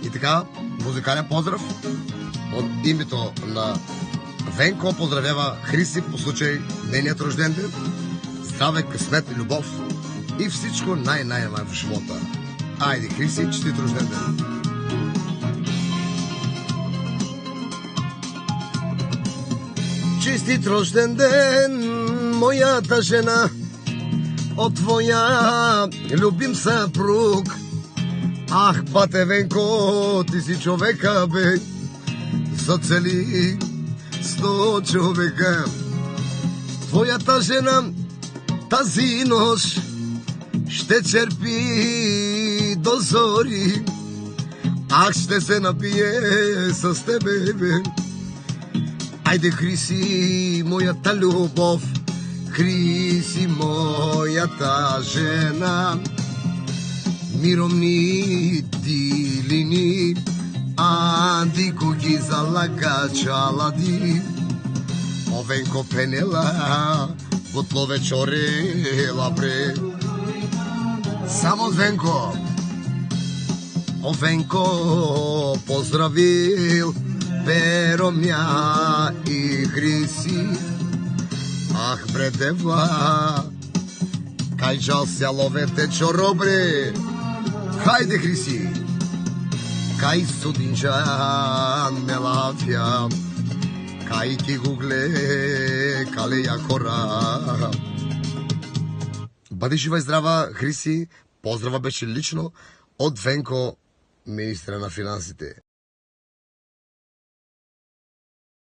И така, музикален поздрав от името на Венко поздравява Хриси по случай нейният рожден ден. Здраве, късмет и любов и всичко най-най в живота. Айде, Хриси, честит рожден ден! Честит рожден ден, моята жена, от твоя любим съпруг. Ах, бате Венко, ти си човека, бе, за цели 100 човека. Твоята жена тази нощ ще черпи до зори. Ах, ще се напие с тебе, бе. Айде, Хриси, моята любов, Хриси, моята жена. Миромни дилини, анди куги залага чалади. О, Венко пенела, бутло вечорела бре. Само Венко. О, Венко поздравил Перо мя и Хриси. Ах, бре, дева, кай жал сяловете чоробре. Хайде, Хриси! Кай судинжан мелавя, кай ти гугле калея кора. Бъди жива и здрава, Хриси! Поздрава беше лично от Венко, министра на финансите.